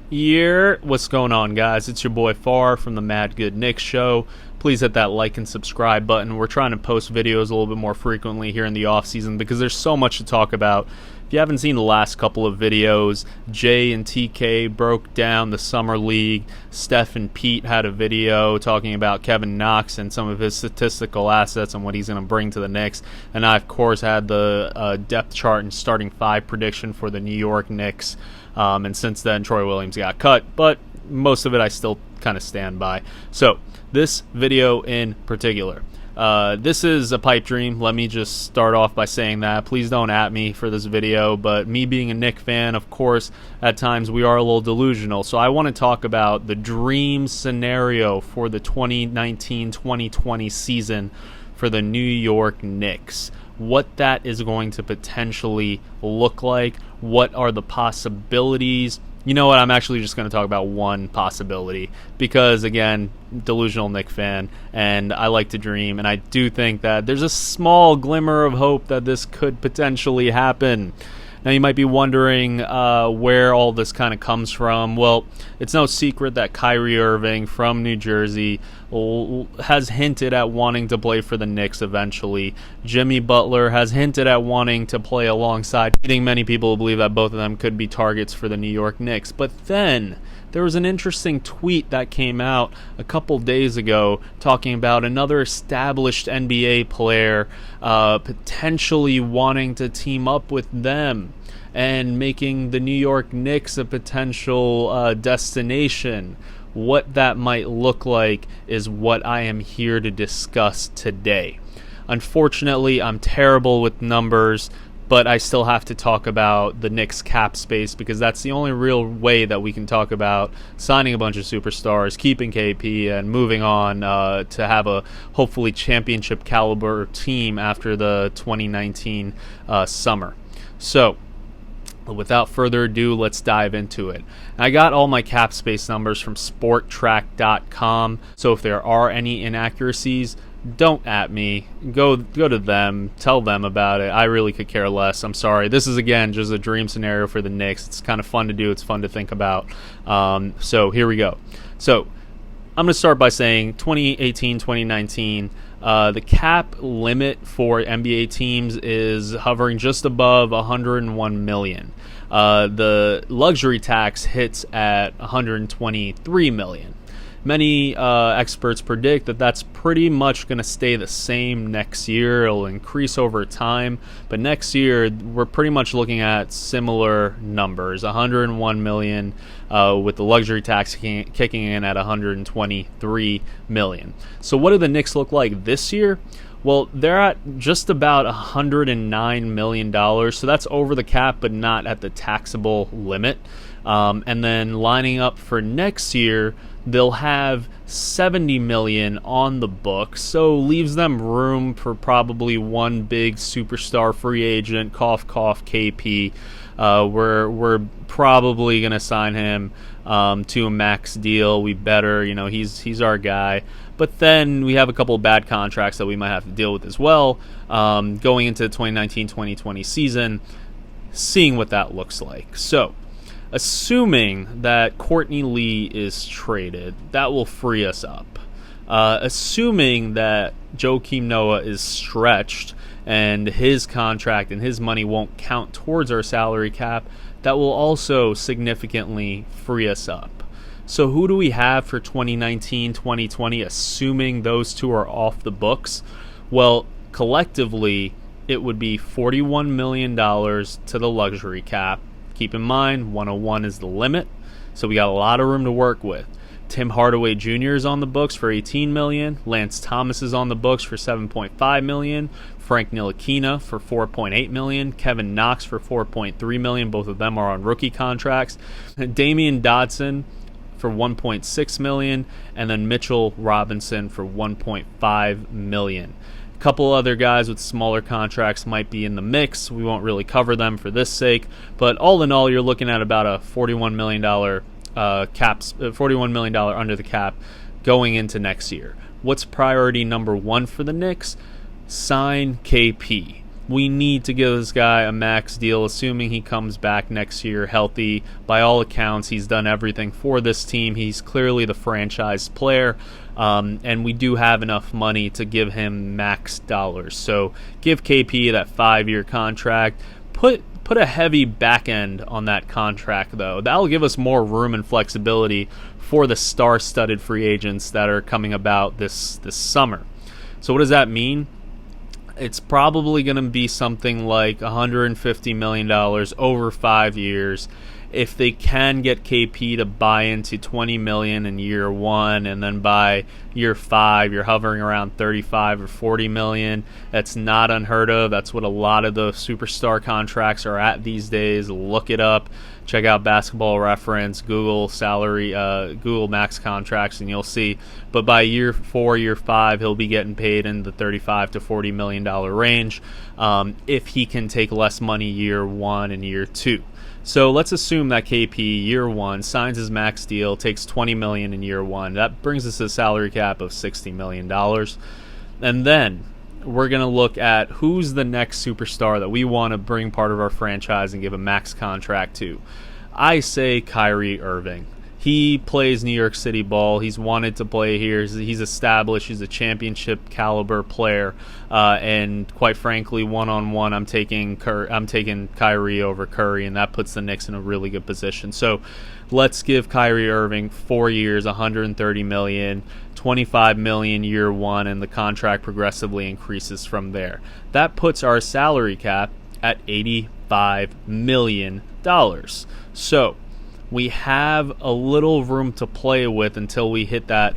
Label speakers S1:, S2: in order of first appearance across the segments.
S1: What's going on, guys? It's your boy Far from the Mad Good Knicks Show. Please hit that like and subscribe button. We're trying to post videos a little bit more frequently here in the off season because there's so much to talk about. If you haven't seen the last couple of videos, Jay and TK broke down the Summer League. Steph and Pete had a video talking about Kevin Knox and some of his statistical assets and what he's going to bring to the Knicks. And I, of course, had the depth chart and starting five prediction for the New York Knicks. And since then, Troy Williams got cut, but most of it I still kind of stand by. So, this video in particular. This is a pipe dream. Let me just start off by saying that. Please don't at me for this video, but me being a Knicks fan, of course, at times we are a little delusional. So I want to talk about the dream scenario for the 2019-2020 season for the New York Knicks. What that is going to potentially look like. What are the possibilities? You know what? I'm actually just going to talk about one possibility because, again, delusional Knicks fan, and I like to dream, and I do think that there's a small glimmer of hope that this could potentially happen. Now, you might be wondering where all this kind of comes from. Well, it's no secret that Kyrie Irving from New Jersey has hinted at wanting to play for the Knicks eventually. Jimmy Butler has hinted at wanting to play alongside, leading many people to believe that both of them could be targets for the New York Knicks. But then there was an interesting tweet that came out a couple days ago talking about another established NBA player potentially wanting to team up with them and making the New York Knicks a potential destination. What that might look like is what I am here to discuss today. Unfortunately, I'm terrible with numbers, but I still have to talk about the Knicks Cap Space because that's the only real way that we can talk about signing a bunch of superstars, keeping KP, and moving on to have a hopefully championship caliber team after the 2019 summer. So, without further ado, let's dive into it. I got all my cap space numbers from sporttrack.com, so if there are any inaccuracies, don't at me. Go to them. Tell them about it. I really could care less. I'm sorry. This is, again, just a dream scenario for the Knicks. It's kind of fun to do. It's fun to think about. So here we go. So I'm going to start by saying 2018-2019, the cap limit for NBA teams is hovering just above $101 million. The luxury tax hits at $123 million. Many experts predict that that's pretty much going to stay the same next year. It'll increase over time, but next year we're pretty much looking at similar numbers, $101 million with the luxury tax kicking in at $123 million. So what do the Knicks look like this year? Well, they're at just about $109 million, so that's over the cap but not at the taxable limit. And then lining up for next year, they'll have $70 million on the books, so leaves them room for probably one big superstar free agent, cough, cough, KP. We're probably going to sign him to a max deal. We better, he's our guy. But then we have a couple of bad contracts that we might have to deal with as well going into the 2019-2020 season, seeing what that looks like. So, assuming that Courtney Lee is traded, that will free us up. Assuming that Joakim Noah is stretched and his contract and his money won't count towards our salary cap, that will also significantly free us up. So who do we have for 2019-2020, assuming those two are off the books? Well, collectively, it would be $41 million to the luxury cap. Keep in mind, 101 is the limit, so we got a lot of room to work with. Tim Hardaway Jr. is on the books for $18 million. Lance Thomas is on the books for $7.5 million. Frank Ntilikina for $4.8 million. Kevin Knox for $4.3 million. Both of them are on rookie contracts. Damian Dotson for $1.6 million, and then Mitchell Robinson for $1.5 million. A couple other guys with smaller contracts might be in the mix. We won't really cover them for this sake, but all in all, you're looking at about a $41 million $41 million under the cap going into next year. What's priority number one for the Knicks? Sign KP. We need to give this guy a max deal, assuming he comes back next year healthy. By all accounts, he's done everything for this team. He's clearly the franchise player, and we do have enough money to give him max dollars. So give KP that 5-year contract. Put a heavy back end on that contract, though. That'll give us more room and flexibility for the star-studded free agents that are coming about this summer. So what does that mean? It's probably going to be something like $150 million over 5 years. If they can get KP to buy into $20 million in year 1, and then by year 5 you're hovering around $35 or $40 million, that's not unheard of. That's what a lot of the superstar contracts are at these days. Look it up. Check out Basketball Reference, Google Max contracts, and you'll see. But by year 4, year 5, he'll be getting paid in the $35 to $40 million range if he can take less money year 1 and year 2. So let's assume that KP year 1 signs his max deal, takes $20 million in year 1. That brings us to a salary cap of $60 million. And then we're going to look at who's the next superstar that we want to bring part of our franchise and give a max contract to. I say Kyrie Irving. He plays New York City ball. He's wanted to play here. He's established. He's a championship caliber player. And quite frankly, one-on-one, I'm taking Kyrie over Curry, and that puts the Knicks in a really good position. So let's give Kyrie Irving 4 years, $130 million, $25 million year 1, and the contract progressively increases from there. That puts our salary cap at $85 million. So we have a little room to play with until we hit that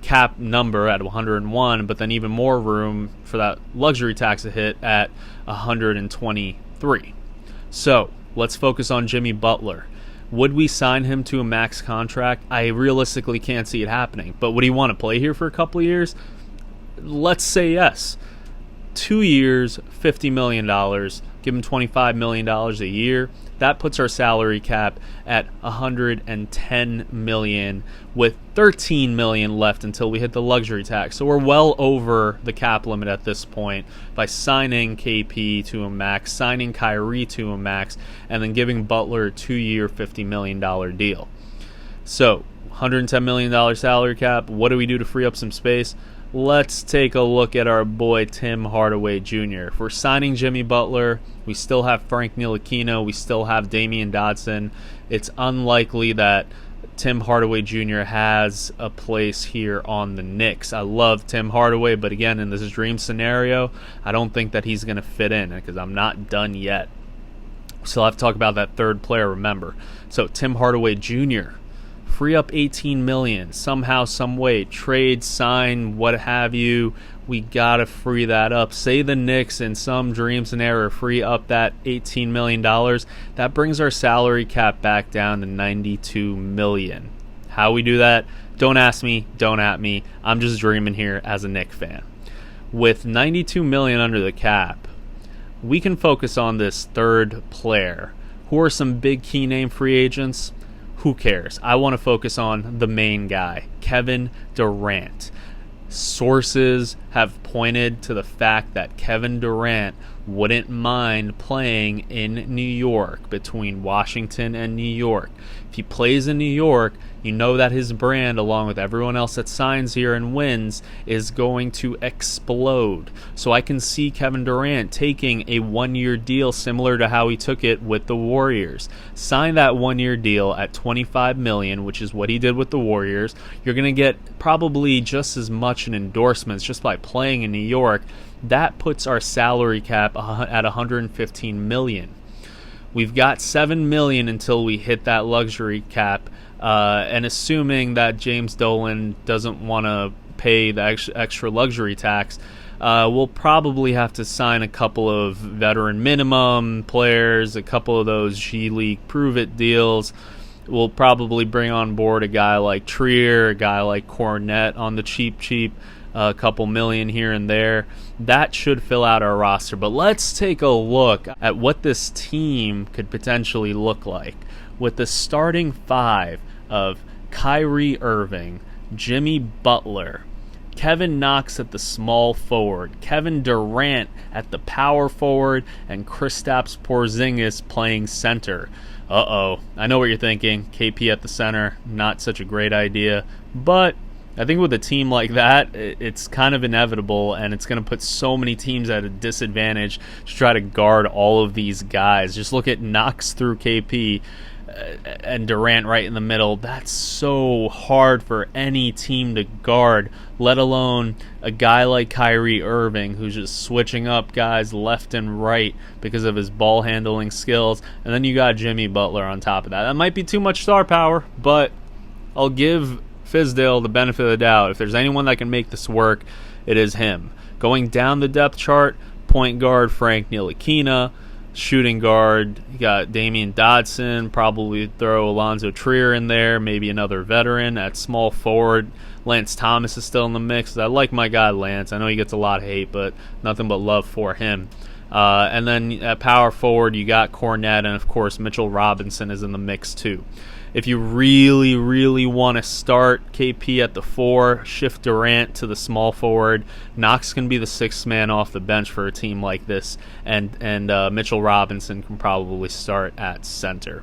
S1: cap number at 101, but then even more room for that luxury tax to hit at 123. So let's focus on Jimmy Butler. Would we sign him to a max contract? I realistically can't see it happening, but would he want to play here for a couple of years? Let's say yes. 2 years, $50 million, give him $25 million a year. That puts our salary cap at $110 million, with $13 million left until we hit the luxury tax. So we're well over the cap limit at this point by signing KP to a max, signing Kyrie to a max, and then giving Butler a 2-year, $50 million deal. So $110 million salary cap. What do we do to free up some space? Let's take a look at our boy Tim Hardaway Jr. If we're signing Jimmy Butler, we still have Frank Ntilikina, we still have Damian Dotson. It's unlikely that Tim Hardaway Jr. has a place here on the Knicks. I love Tim Hardaway, but again, in this dream scenario, I don't think that he's going to fit in because I'm not done yet. So I'll have to talk about that third player, remember. So Tim Hardaway Jr., free up $18 million somehow, some way, trade, sign, what have you. We gotta free that up. Say the Knicks in some dream scenario free up that $18 million. That brings our salary cap back down to $92 million. How we do that? Don't ask me, don't at me. I'm just dreaming here as a Knicks fan. With $92 million under the cap, we can focus on this third player. Who are some big key name free agents? Who cares? I want to focus on the main guy, Kevin Durant. Sources have pointed to the fact that Kevin Durant wouldn't mind playing in New York, between Washington and New York. If he plays in New York, you know that his brand, along with everyone else that signs here and wins, is going to explode. So I can see Kevin Durant taking a 1-year deal similar to how he took it with the Warriors. Sign that 1-year deal at $25 million, which is what he did with the Warriors. You're going to get probably just as much in endorsements just by playing in New York. That puts our salary cap at $115 million. We've got $7 million until we hit that luxury cap, and assuming that James Dolan doesn't want to pay the extra luxury tax, we'll probably have to sign a couple of veteran minimum players, a couple of those G League prove-it deals. We'll probably bring on board a guy like Trier, a guy like Cornette on the cheap, a couple million here and there. That should fill out our roster. But let's take a look at what this team could potentially look like with the starting 5 of Kyrie Irving, Jimmy Butler, Kevin Knox at the small forward, Kevin Durant at the power forward, and Kristaps Porzingis playing center. I know what you're thinking. KP at the center, not such a great idea, but I think with a team like that, it's kind of inevitable, and it's going to put so many teams at a disadvantage to try to guard all of these guys. Just look at Knox through KP and Durant right in the middle. That's so hard for any team to guard, let alone a guy like Kyrie Irving, who's just switching up guys left and right because of his ball handling skills. And then you got Jimmy Butler on top of that. That might be too much star power, but I'll give Fizdale the benefit of the doubt. If there's anyone that can make this work, it is him. Going down the depth chart, point guard Frank Ntilikina, shooting guard, you got Damian Dotson, probably throw Alonzo Trier in there, maybe another veteran. At small forward, Lance Thomas is still in the mix. I like my guy Lance. I know he gets a lot of hate, but nothing but love for him. And then at power forward, you got Cornette, and of course Mitchell Robinson is in the mix too. If you really, really want to start KP at the 4, shift Durant to the small forward, Knox can be the 6th man off the bench for a team like this, and Mitchell Robinson can probably start at center.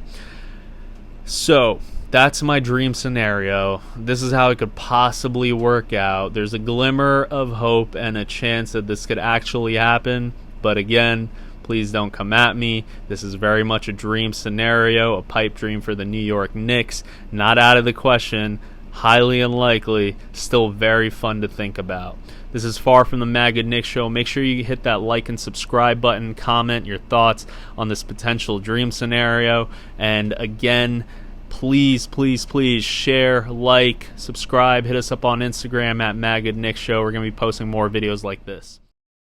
S1: So that's my dream scenario. This is how it could possibly work out. There's a glimmer of hope and a chance that this could actually happen, but again, please don't come at me. This is very much a dream scenario, a pipe dream for the New York Knicks. Not out of the question, highly unlikely, still very fun to think about. This is Far from the Mad Good Knicks Show. Make sure you hit that like and subscribe button, comment your thoughts on this potential dream scenario, and again, please share, like, subscribe, hit us up on Instagram at Mad Good Knicks Show. We're going to be posting more videos like this.